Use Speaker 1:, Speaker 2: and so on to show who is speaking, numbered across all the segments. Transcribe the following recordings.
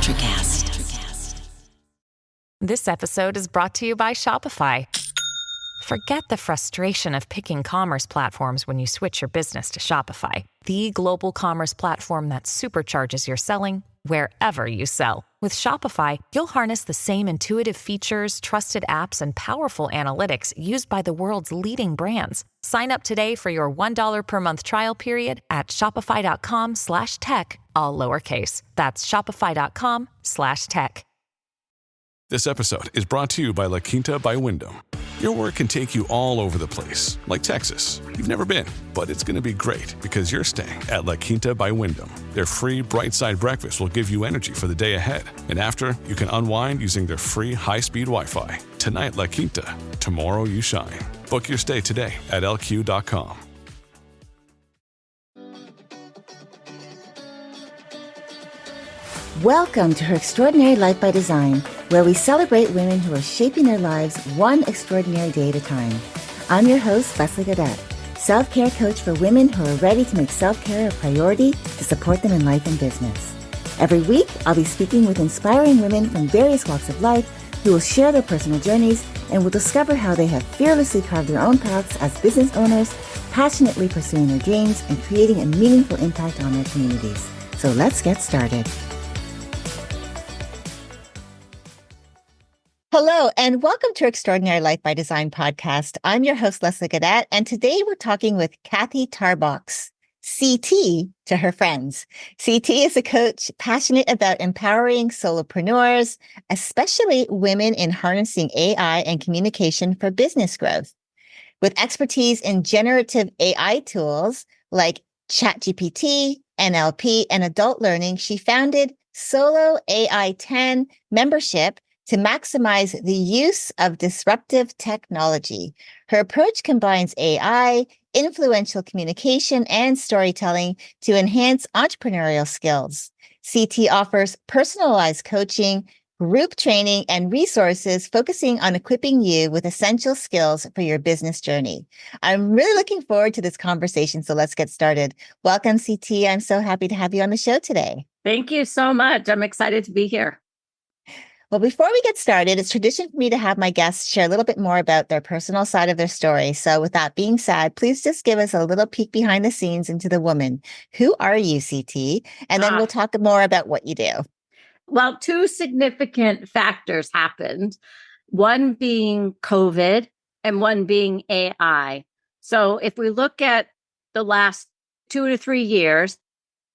Speaker 1: Electricast.
Speaker 2: This episode is brought to you by Shopify. Forget the frustration of picking commerce platforms when you switch your business to Shopify, the global commerce platform that supercharges your selling wherever you sell. With Shopify, you'll harness the same intuitive features, trusted apps, and powerful analytics used by the world's leading brands. Sign up today for your $1 per month trial period at shopify.com/tech, all lowercase. That's shopify.com/tech.
Speaker 3: This episode is brought to you by La Quinta by Wyndham. Your work can take you all over the place, like Texas. You've never been, but it's going to be great because you're staying at La Quinta by Wyndham. Their free Bright Side breakfast will give you energy for the day ahead. And after, you can unwind using their free high-speed Wi-Fi. Tonight, La Quinta. Tomorrow, you shine. Book your stay today at lq.com.
Speaker 4: Welcome to Her Extraordinary Life by Design, where we celebrate women who are shaping their lives one extraordinary day at a time. I'm your host, Leslie Gaudet, self-care coach for women who are ready to make self-care a priority to support them in life and business. Every week, I'll be speaking with inspiring women from various walks of life who will share their personal journeys and will discover how they have fearlessly carved their own paths as business owners, passionately pursuing their dreams and creating a meaningful impact on their communities. So let's get started. Hello, and welcome to Extraordinary Life by Design podcast. I'm your host, Leslie Gaudet, and today we're talking with Cathi Tarbox, CT to her friends. CT is a coach passionate about empowering solopreneurs, especially women in harnessing AI and communication for business growth. With expertise in generative AI tools like ChatGPT, NLP, and adult learning, she founded Solo AI 10 membership to maximize the use of disruptive technology. Her approach combines AI, influential communication, and storytelling to enhance entrepreneurial skills. CT offers personalized coaching, group training, and resources focusing on equipping you with essential skills for your business journey. I'm really looking forward to this conversation, so let's get started. Welcome, CT. I'm so happy to have you on the show today.
Speaker 5: Thank you so much. I'm excited to be here.
Speaker 4: Well, before we get started, it's tradition for me to have my guests share a little bit more about their personal side of their story. So with that being said, please just give us a little peek behind the scenes into the woman. Who are you, CT? And then we'll talk more about what you do.
Speaker 5: Well, two significant factors happened, one being COVID and one being AI. So if we look at the last 2 to 3 years,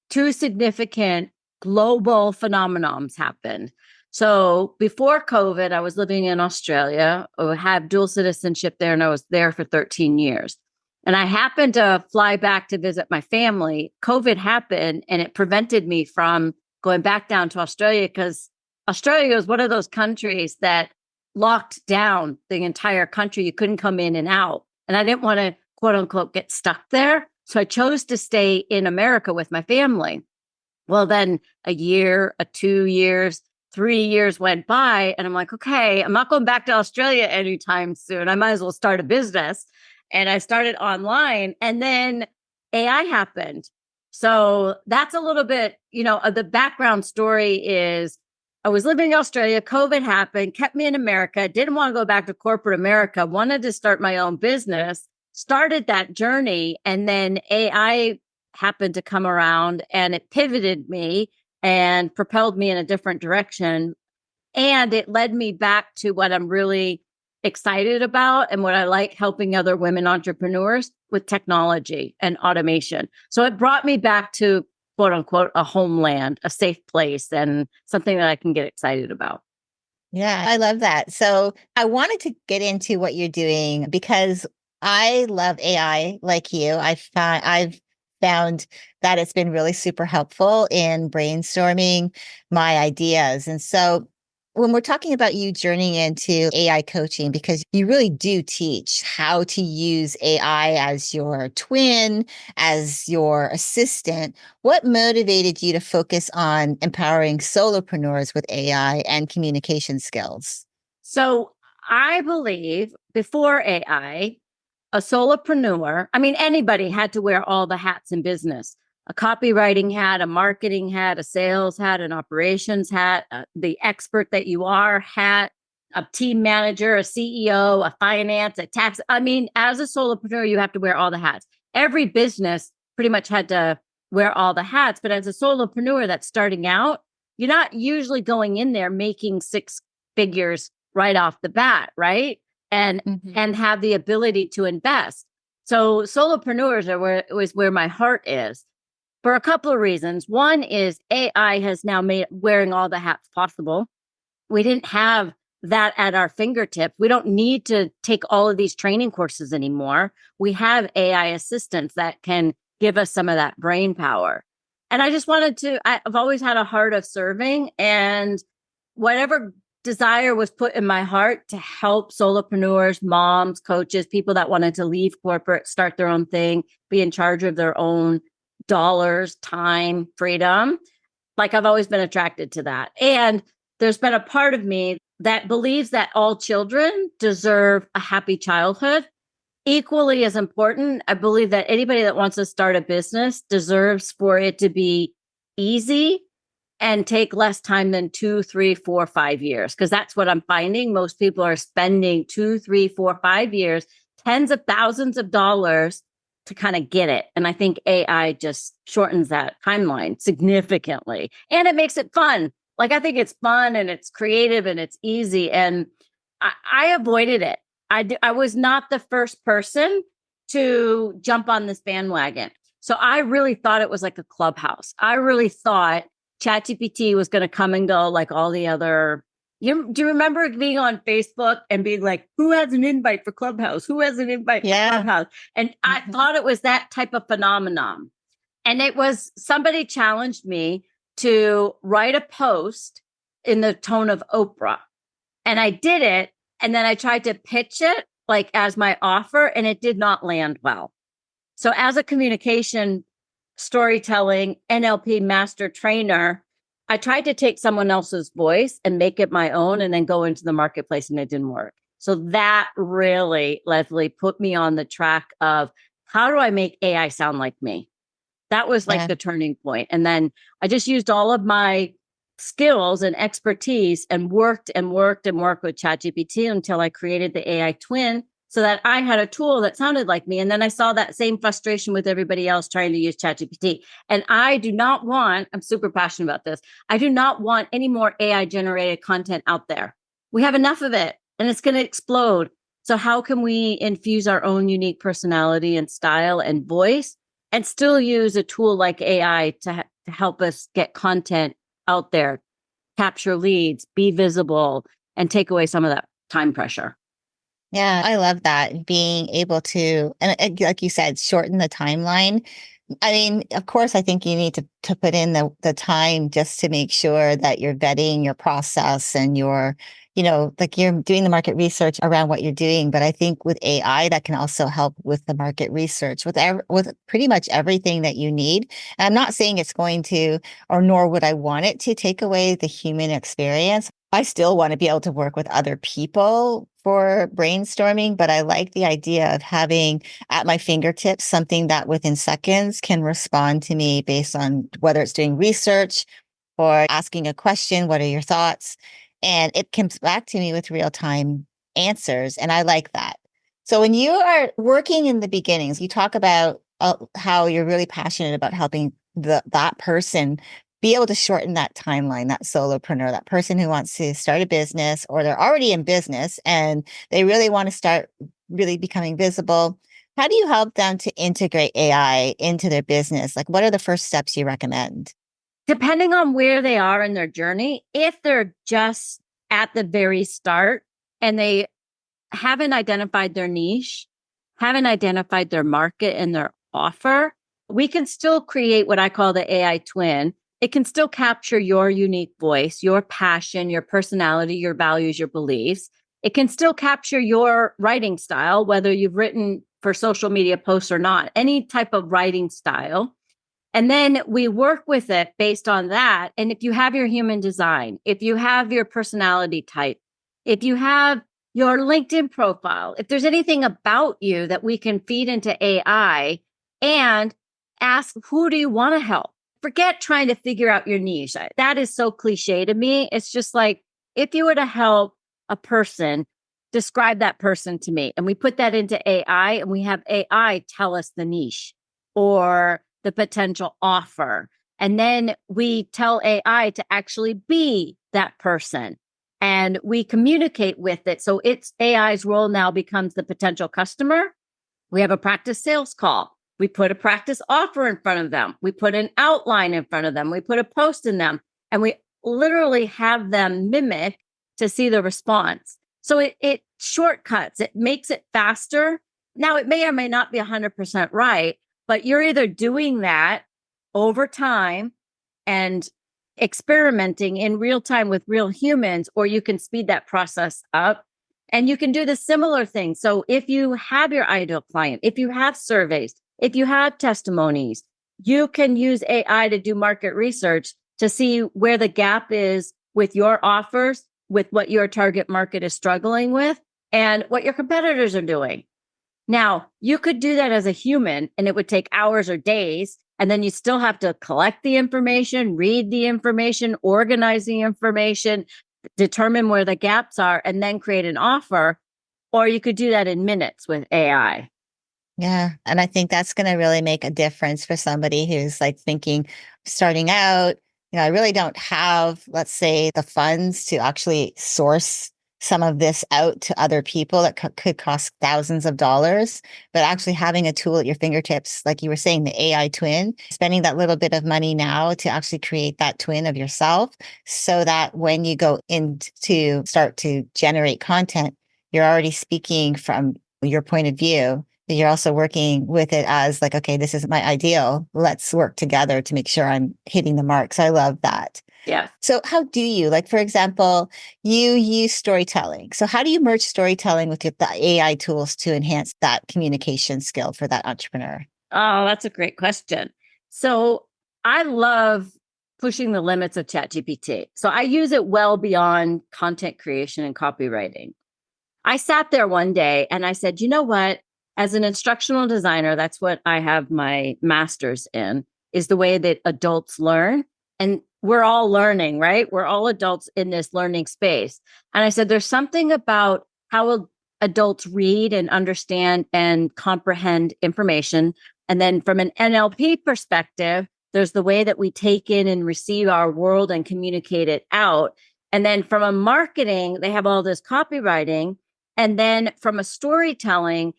Speaker 5: two significant global phenomenons happened. So before COVID, I was living in Australia. I had dual citizenship there, and I was there for 13 years. And I happened to fly back to visit my family. COVID happened, and it prevented me from going back down to Australia because Australia was one of those countries that locked down the entire country. You couldn't come in and out. And I didn't want to, quote unquote, get stuck there. So I chose to stay in America with my family. Well, then a year, 2 years, 3 years went by, and I'm like, okay, I'm not going back to Australia anytime soon. I might as well start a business. And I started online, and then AI happened. So that's a little bit, the background story is I was living in Australia, COVID happened, kept me in America, didn't want to go back to corporate America, wanted to start my own business, started that journey, and then AI happened to come around and it pivoted me and propelled me in a different direction. And it led me back to what I'm really excited about and what I like, helping other women entrepreneurs with technology and automation. So it brought me back to, quote unquote, a homeland, a safe place, and something that I can get excited about.
Speaker 4: Yeah, I love that. So I wanted to get into what you're doing because I love AI like you. I've found that it's been really super helpful in brainstorming my ideas. And so when we're talking about you journeying into AI coaching, because you really do teach how to use AI as your twin, as your assistant, what motivated you to focus on empowering solopreneurs with AI and communication skills?
Speaker 5: So I believe before AI, a solopreneur, anybody had to wear all the hats in business. a copywriting hat, a marketing hat, a sales hat, an operations hat, the expert that you are hat, a team manager, a CEO, a finance, a tax. I mean, as a solopreneur, you have to wear all the hats. Every business pretty much had to wear all the hats. But as a solopreneur that's starting out, you're not usually going in there making six figures right off the bat, right? And have the ability to invest. So solopreneurs is where my heart is for a couple of reasons. One is AI has now made wearing all the hats possible. We didn't have that at our fingertips. We don't need to take all of these training courses anymore. We have AI assistants that can give us some of that brain power. And I just I've always had a heart of serving, and whatever desire was put in my heart to help solopreneurs, moms, coaches, people that wanted to leave corporate, start their own thing, be in charge of their own dollars, time, freedom. Like I've always been attracted to that. And there's been a part of me that believes that all children deserve a happy childhood. Equally as important, I believe that anybody that wants to start a business deserves for it to be easy and take less time than 2, 3, 4, 5 years. Because that's what I'm finding. Most people are spending 2, 3, 4, 5 years, tens of thousands of dollars to kind of get it. And I think AI just shortens that timeline significantly. And it makes it fun. Like, I think it's fun and it's creative and it's easy. And I avoided it. I was not the first person to jump on this bandwagon. So I really thought it was like a clubhouse. I really thought ChatGPT was going to come and go like all the other. Do you remember being on Facebook and being like, who has an invite for Clubhouse? Who has an invite for Clubhouse? And I thought it was that type of phenomenon. And it was somebody challenged me to write a post in the tone of Oprah. And I did it. And then I tried to pitch it like as my offer, and it did not land well. So as a communication, storytelling, NLP master trainer, I tried to take someone else's voice and make it my own and then go into the marketplace, and it didn't work. So that really, Leslie, put me on the track of how do I make AI sound like me? That was like the turning point. And then I just used all of my skills and expertise and worked with ChatGPT until I created the AI twin so that I had a tool that sounded like me. And then I saw that same frustration with everybody else trying to use ChatGPT. And I'm super passionate about this. I do not want any more AI generated content out there. We have enough of it and it's going to explode. So how can we infuse our own unique personality and style and voice and still use a tool like AI to help us get content out there, capture leads, be visible, and take away some of that time pressure?
Speaker 4: Yeah, I love that. Being able to, and like you said, shorten the timeline. I mean, of course, I think you need to put in the time just to make sure that you're vetting your process and you're doing the market research around what you're doing. But I think with AI, that can also help with the market research with pretty much everything that you need. And I'm not saying it's going to, or nor would I want it to take away the human experience. I still want to be able to work with other people for brainstorming, but I like the idea of having at my fingertips something that within seconds can respond to me based on whether it's doing research or asking a question. What are your thoughts? And it comes back to me with real-time answers. And I like that. So when you are working in the beginnings, you talk about how you're really passionate about helping that person be able to shorten that timeline, that solopreneur, that person who wants to start a business or they're already in business and they really want to start really becoming visible. How do you help them to integrate AI into their business? Like, what are the first steps you recommend?
Speaker 5: Depending on where they are in their journey, if they're just at the very start and they haven't identified their niche, haven't identified their market and their offer, we can still create what I call the AI twin. It can still capture your unique voice, your passion, your personality, your values, your beliefs. It can still capture your writing style, whether you've written for social media posts or not, any type of writing style. And then we work with it based on that. And if you have your human design, if you have your personality type, if you have your LinkedIn profile, if there's anything about you that we can feed into AI and ask, who do you want to help? Forget trying to figure out your niche. That is so cliche to me. It's just like, if you were to help a person, describe that person to me. And we put that into AI and we have AI tell us the niche or the potential offer. And then we tell AI to actually be that person and we communicate with it. So it's AI's role now becomes the potential customer. We have a practice sales call. We put a practice offer in front of them. We put an outline in front of them. We put a post in them and we literally have them mimic to see the response. So it shortcuts, it makes it faster. Now, it may or may not be 100% right, but you're either doing that over time and experimenting in real time with real humans, or you can speed that process up and you can do the similar thing. So if you have your ideal client, if you have surveys, if you have testimonies, you can use AI to do market research to see where the gap is with your offers, with what your target market is struggling with, and what your competitors are doing. Now, you could do that as a human, and it would take hours or days, and then you still have to collect the information, read the information, organize the information, determine where the gaps are, and then create an offer. Or you could do that in minutes with AI.
Speaker 4: Yeah. And I think that's going to really make a difference for somebody who's like thinking, starting out, I really don't have, let's say, the funds to actually source some of this out to other people that could cost thousands of dollars, but actually having a tool at your fingertips, like you were saying, the AI twin, spending that little bit of money now to actually create that twin of yourself so that when you go in to start to generate content, you're already speaking from your point of view. You're also working with it as like, okay, this is my ideal. Let's work together to make sure I'm hitting the mark. So I love that.
Speaker 5: Yeah.
Speaker 4: So how do you, like, for example, you use storytelling. So how do you merge storytelling with the AI tools to enhance that communication skill for that entrepreneur?
Speaker 5: Oh, that's a great question. So I love pushing the limits of ChatGPT. So I use it well beyond content creation and copywriting. I sat there one day and I said, you know what? As an instructional designer, that's what I have my master's in, is the way that adults learn. And we're all learning, right? We're all adults in this learning space. And I said, there's something about how adults read and understand and comprehend information. And then from an NLP perspective, there's the way that we take in and receive our world and communicate it out. And then from a marketing, they have all this copywriting. And then from a storytelling,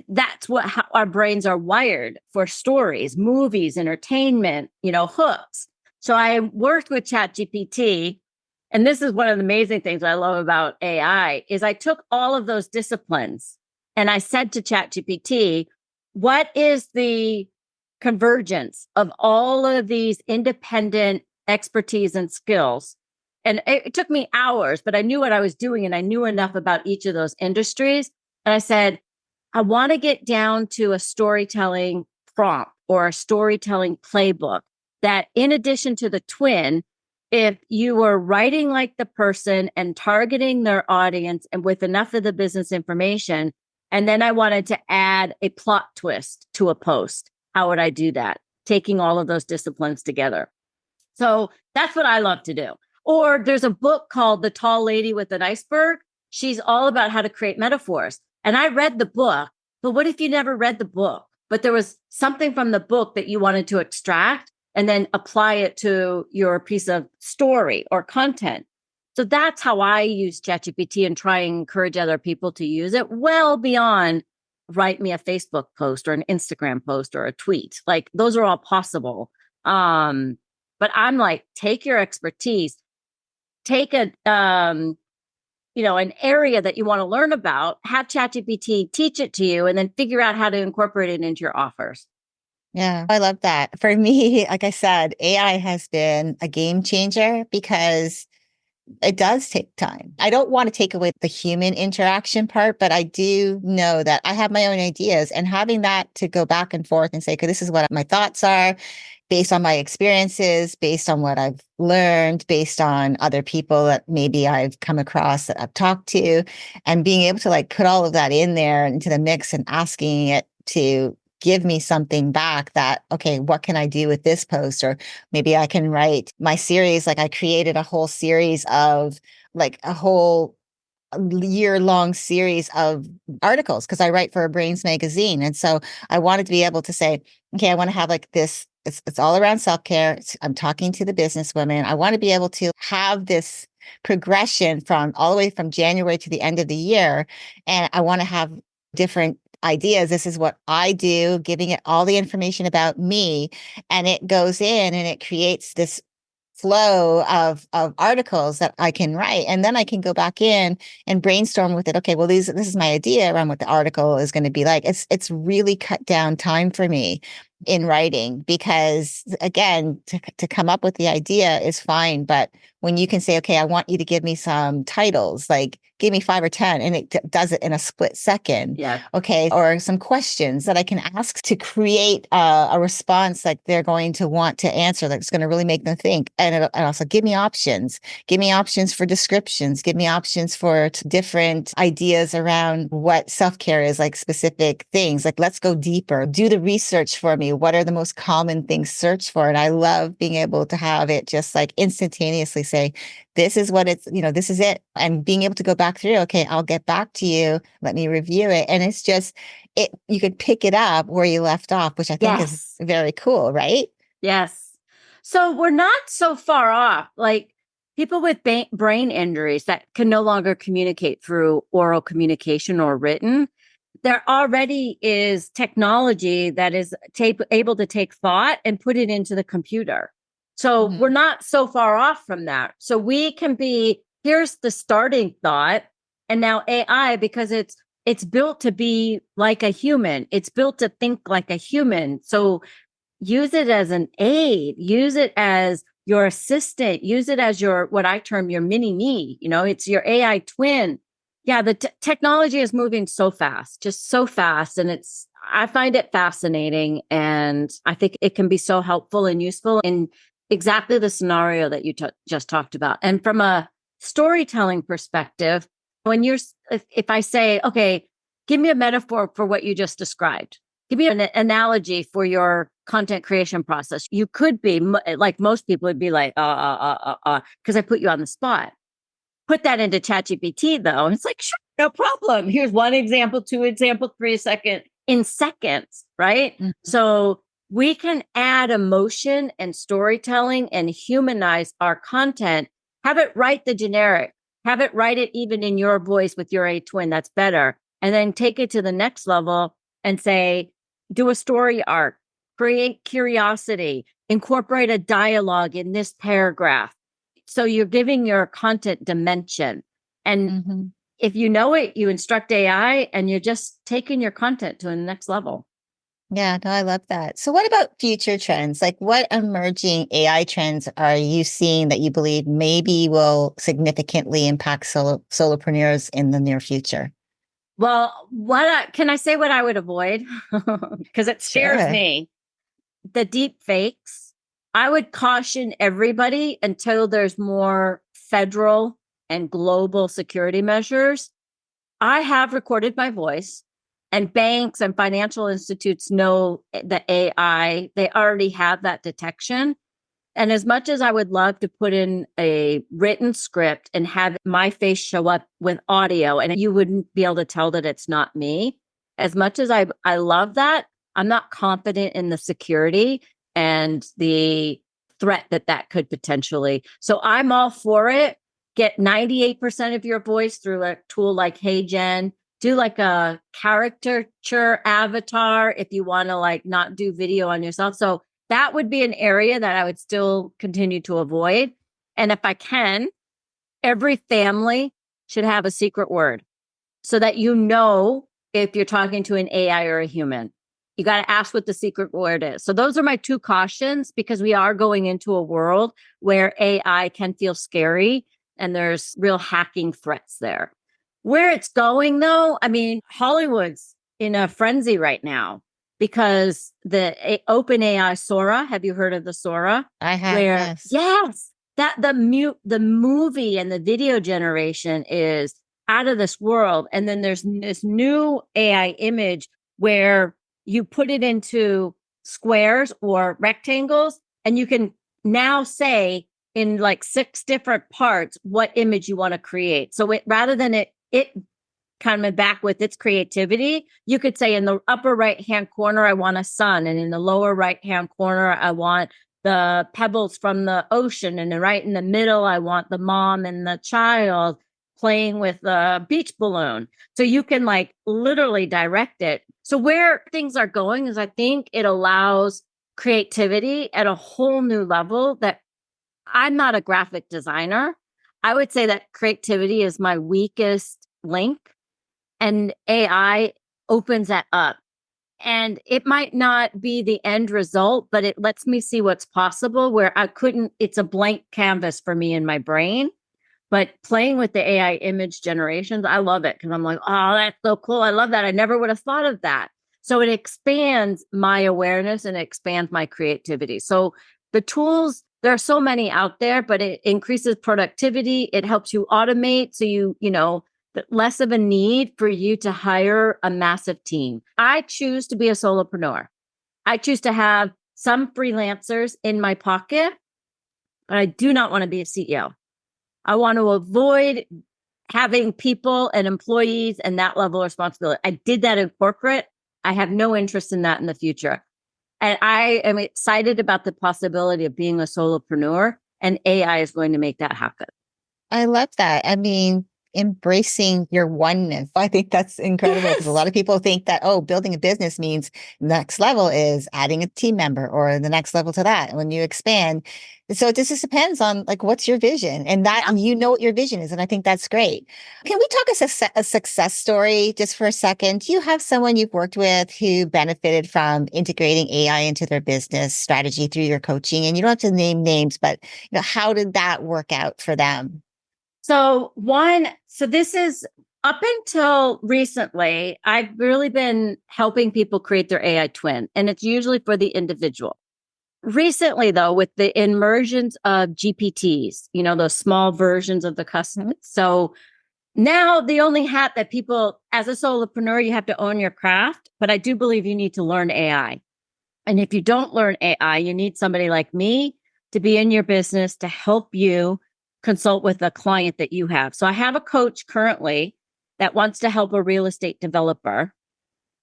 Speaker 5: that's how our brains are wired for stories, movies, entertainment, hooks. So I worked with ChatGPT, and this is one of the amazing things I love about AI is I took all of those disciplines and I said to ChatGPT, what is the convergence of all of these independent expertise and skills? And it took me hours, but I knew what I was doing and I knew enough about each of those industries. And I said, I want to get down to a storytelling prompt or a storytelling playbook that, in addition to the twin, if you were writing like the person and targeting their audience and with enough of the business information, and then I wanted to add a plot twist to a post, how would I do that? Taking all of those disciplines together. So that's what I love to do. Or there's a book called The Tall Lady with an Iceberg. She's all about how to create metaphors. And I read the book, but what if you never read the book, but there was something from the book that you wanted to extract and then apply it to your piece of story or content? So that's how I use ChatGPT and try and encourage other people to use it well beyond write me a Facebook post or an Instagram post or a tweet. Like those are all possible. But I'm like, take your expertise, take an area that you want to learn about, have ChatGPT teach it to you, and then figure out how to incorporate it into your offers.
Speaker 4: Yeah, I love that. For me, like I said, AI has been a game changer because it does take time. I don't want to take away the human interaction part, but I do know that I have my own ideas, and having that to go back and forth and say, okay, this is what my thoughts are based on my experiences, based on what I've learned, based on other people that maybe I've come across that I've talked to, and being able to like put all of that in there into the mix and asking it to give me something back that, okay, what can I do with this post? Or maybe I can write my series. Like I created a whole series of like a whole year-long series of articles because I write for a Brains magazine. And so I wanted to be able to say, okay, I want to have like this, it's all around self-care. I'm talking to the businesswomen. I want to be able to have this progression from all the way from January to the end of the year. And I want to have different ideas. This is what I do, giving it all the information about me. And it goes in and it creates this flow of articles that I can write. And then I can go back in and brainstorm with it. Okay, well, this is my idea around what the article is going to be like. It's really cut down time for me in writing because again, to come up with the idea is fine. But when you can say, okay, I want you to give me some titles, like give me 5 or 10, and it does it in a split second.
Speaker 5: Yeah.
Speaker 4: Okay. Or some questions that I can ask to create a response that they're going to want to answer that's going to really make them think. And also give me options. Give me options for descriptions. Give me options for different ideas around what self-care is, like specific things. Like, let's go deeper. Do the research for me. What are the most common things search for? And I love being able to have it just like instantaneously say, this is what it's, this is it. And being able to go back through, okay, I'll get back to you. Let me review it. And it's just, you could pick it up where you left off, which I think is very cool, right?
Speaker 5: Yes. So we're not so far off. Like people with brain injuries that can no longer communicate through oral communication or written, there already is technology that is able to take thought and put it into the computer. So we're not so far off from that. So we can be, here's the starting thought. And now AI, because it's built to be like a human. It's built to think like a human. So use it as an aid, use it as your assistant, use it as what I term your mini me. It's your AI twin. Yeah, the technology is moving so fast, just so fast. And I find it fascinating. And I think it can be so helpful and useful in exactly the scenario that you just talked about. And from a storytelling perspective, if I say, okay, give me a metaphor for what you just described. Give me an analogy for your content creation process. You could be like most people would be like, because I put you on the spot. Put that into ChatGPT though. And it's like, sure, no problem. Here's one example, 2 example, 3 second in seconds, right? Mm-hmm. So we can add emotion and storytelling and humanize our content. Have it write the generic, have it write it even in your voice with your A twin. That's better. And then take it to the next level and say, do a story arc, create curiosity, incorporate a dialogue in this paragraph. So you're giving your content dimension. And if you know it, you instruct AI and you're just taking your content to the next level.
Speaker 4: Yeah, no, I love that. So what about future trends? Like what emerging AI trends are you seeing that you believe maybe will significantly impact solopreneurs in the near future?
Speaker 5: Well, can I say what I would avoid? Because it scares me. The deep fakes. I would caution everybody until there's more federal and global security measures. I have recorded my voice, and banks and financial institutes know the AI. They already have that detection. And as much as I would love to put in a written script and have my face show up with audio, and you wouldn't be able to tell that it's not me, as much as I love that, I'm not confident in the security and the threat that could potentially. So I'm all for it. Get 98% of your voice through a tool like HeyGen. Do like a caricature avatar if you want to like not do video on yourself. So that would be an area that I would still continue to avoid. And if I can, every family should have a secret word so that if you're talking to an AI or a human. You got to ask what the secret word is. So those are my 2 cautions, because we are going into a world where AI can feel scary and there's real hacking threats there. Where it's going though, I mean, Hollywood's in a frenzy right now because the OpenAI Sora, have you heard of the Sora?
Speaker 4: I have,
Speaker 5: yes. That the movie and the video generation is out of this world. And then there's this new AI image where you put it into squares or rectangles, and you can now say in like 6 different parts what image you want to create. So rather than it coming back with its creativity, you could say in the upper right-hand corner, I want a sun. And in the lower right-hand corner, I want the pebbles from the ocean. And then right in the middle, I want the mom and the child playing with the beach balloon. So you can like literally direct it. So where things are going is I think it allows creativity at a whole new level that I'm not a graphic designer. I would say that creativity is my weakest link. And AI opens that up. And it might not be the end result, but it lets me see what's possible where it's a blank canvas for me in my brain. But playing with the AI image generations, I love it because I'm like, oh, that's so cool. I love that. I never would have thought of that. So it expands my awareness and it expands my creativity. So the tools, there are so many out there, but it increases productivity. It helps you automate. So less of a need for you to hire a massive team. I choose to be a solopreneur. I choose to have some freelancers in my pocket, but I do not want to be a CEO. I want to avoid having people and employees and that level of responsibility. I did that in corporate. I have no interest in that in the future. And I am excited about the possibility of being a solopreneur, and AI is going to make that happen.
Speaker 4: I love that. I mean, embracing your oneness. I think that's incredible because a lot of people think that, oh, building a business means next level is adding a team member or the next level to that. And when you expand, so this just depends on like, what's your vision and that, and you know what your vision is. And I think that's great. Can we talk a success story just for a second? Do you have someone you've worked with who benefited from integrating AI into their business strategy through your coaching? And you don't have to name names, but how did that work out for them?
Speaker 5: So this is up until recently, I've really been helping people create their AI twin, and it's usually for the individual. Recently, though, with the emergence of GPTs, those small versions of the custom. So now the only hat that people, as a solopreneur, you have to own your craft, but I do believe you need to learn AI. And if you don't learn AI, you need somebody like me to be in your business to help you consult with a client that you have. So I have a coach currently that wants to help a real estate developer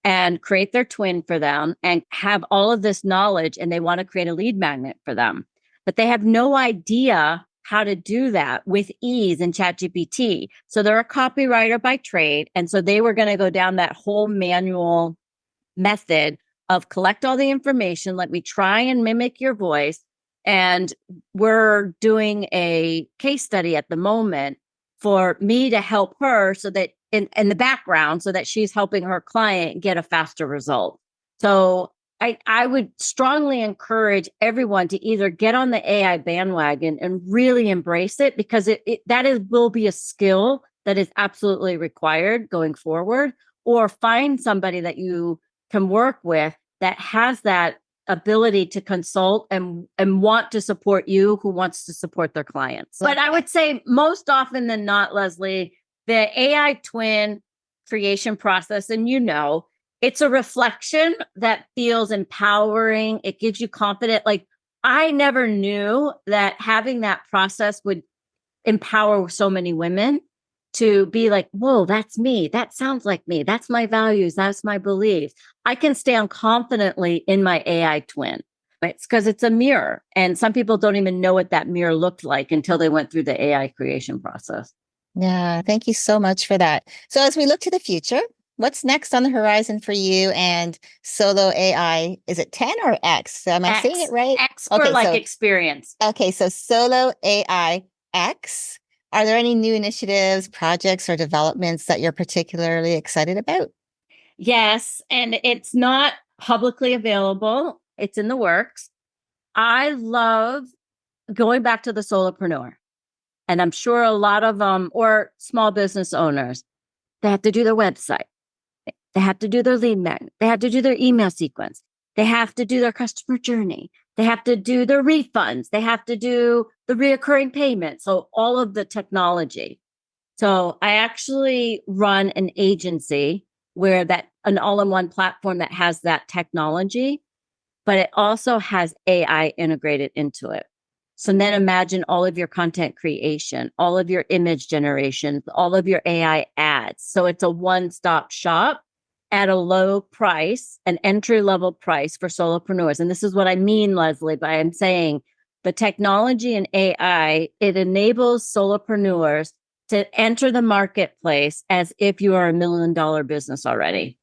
Speaker 5: and create their twin for them and have all of this knowledge, and they want to create a lead magnet for them. But they have no idea how to do that with ease in ChatGPT. So they're a copywriter by trade. And so they were going to go down that whole manual method of collect all the information. Let me try and mimic your voice. And we're doing a case study at the moment for me to help her so that in the background, so that she's helping her client get a faster result. So I would strongly encourage everyone to either get on the AI bandwagon and really embrace it, because will be a skill that is absolutely required going forward, or find somebody that you can work with that has that ability to consult and want to support you, who wants to support their clients. But I would say most often than not, Leslie, the AI twin creation process, and it's a reflection that feels empowering. It gives you confidence. Like, I never knew that having that process would empower so many women to be like, whoa, that's me. That sounds like me. That's my values. That's my beliefs. I can stand confidently in my AI twin. It's because it's a mirror. And some people don't even know what that mirror looked like until they went through the AI creation process.
Speaker 4: Yeah, thank you so much for that. So as we look to the future, what's next on the horizon for you and Solo AI? Is it 10 or X? So am I saying it right?
Speaker 5: X for experience.
Speaker 4: Okay, so Solo AI X. Are there any new initiatives, projects, or developments that you're particularly excited about?
Speaker 5: Yes, and it's not publicly available. It's in the works. I love going back to the solopreneur. And I'm sure a lot of them, or small business owners, they have to do their website. They have to do their lead magnet. They have to do their email sequence. They have to do their customer journey. They have to do their refunds. They have to do the reoccurring payments. So all of the technology. So I actually run an agency where that an all-in-one platform that has that technology, but it also has AI integrated into it. So then imagine all of your content creation, all of your image generation, all of your AI ads. So it's a one-stop shop at a low price, an entry-level price for solopreneurs. And this is what I mean, Leslie, by I'm saying the technology and AI, it enables solopreneurs to enter the marketplace as if you are $1 million business already.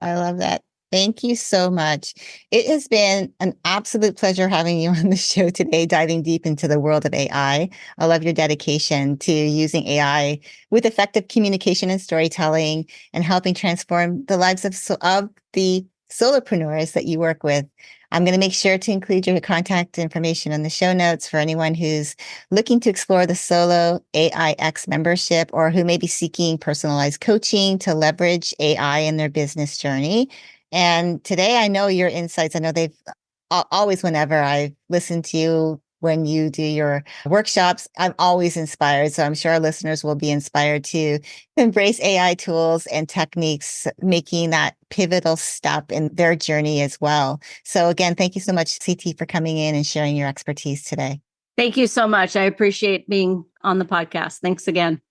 Speaker 4: I love that. Thank you so much. It has been an absolute pleasure having you on the show today, diving deep into the world of AI. I love your dedication to using AI with effective communication and storytelling and helping transform the lives of the solopreneurs that you work with. I'm going to make sure to include your contact information in the show notes for anyone who's looking to explore the Solo AIX membership or who may be seeking personalized coaching to leverage AI in their business journey. And today, I know your insights. I know they've always, whenever I've listened to you, when you do your workshops, I'm always inspired. So I'm sure our listeners will be inspired to embrace AI tools and techniques, making that pivotal step in their journey as well. So again, thank you so much, CT, for coming in and sharing your expertise today.
Speaker 5: Thank you so much. I appreciate being on the podcast. Thanks again.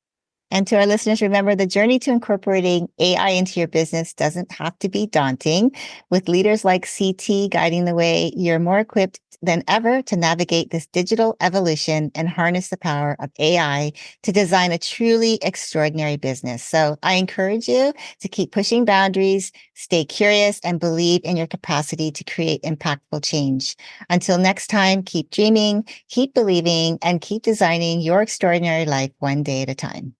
Speaker 4: And to our listeners, remember the journey to incorporating AI into your business doesn't have to be daunting. With leaders like CT guiding the way, you're more equipped than ever to navigate this digital evolution and harness the power of AI to design a truly extraordinary business. So I encourage you to keep pushing boundaries, stay curious, and believe in your capacity to create impactful change. Until next time, keep dreaming, keep believing, and keep designing your extraordinary life one day at a time.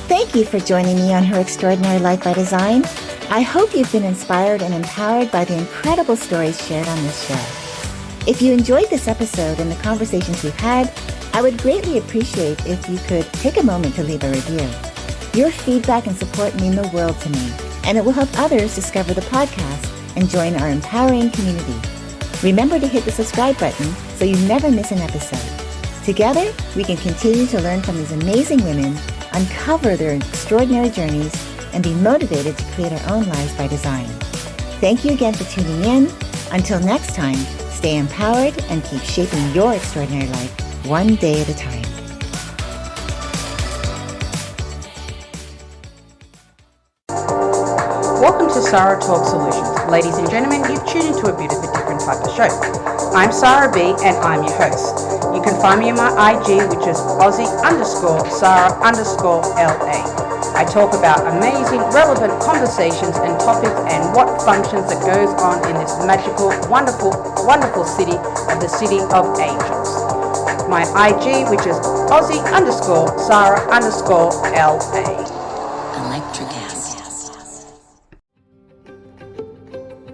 Speaker 4: Thank you for joining me on Her Extraordinary Life by Design. I hope you've been inspired and empowered by the incredible stories shared on this show. If you enjoyed this episode and the conversations we've had, I would greatly appreciate if you could take a moment to leave a review. Your feedback and support mean the world to me, and it will help others discover the podcast and join our empowering community. Remember to hit the subscribe button so you never miss an episode. Together, we can continue to learn from these amazing women, uncover their extraordinary journeys, and be motivated to create our own lives by design. Thank you again for tuning in. Until next time, stay empowered and keep shaping your extraordinary life one day at a time.
Speaker 1: Welcome to Sarah Talk Solutions. Ladies and gentlemen, you've tuned into a bit of a different type of show. I'm Sarah B and I'm your host. You can find me on my IG, which is Aussie_Sarah_LA. I talk about amazing, relevant conversations and topics and what functions that goes on in this magical, wonderful, wonderful city of the City of Angels. My IG, which is Aussie_Sarah_LA.
Speaker 6: Electric acid.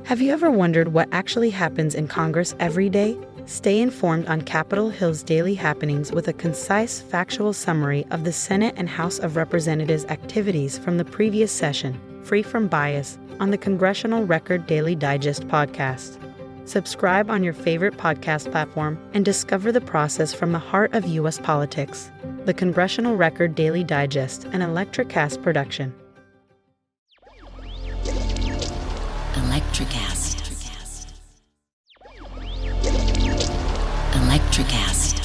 Speaker 7: Have you ever wondered what actually happens in Congress every day? Stay informed on Capitol Hill's daily happenings with a concise, factual summary of the Senate and House of Representatives' activities from the previous session, free from bias, on the Congressional Record Daily Digest podcast. Subscribe on your favorite podcast platform and discover the process from the heart of U.S. politics. The Congressional Record Daily Digest, an Electric Cast production.
Speaker 6: Electric acid. Electric acid.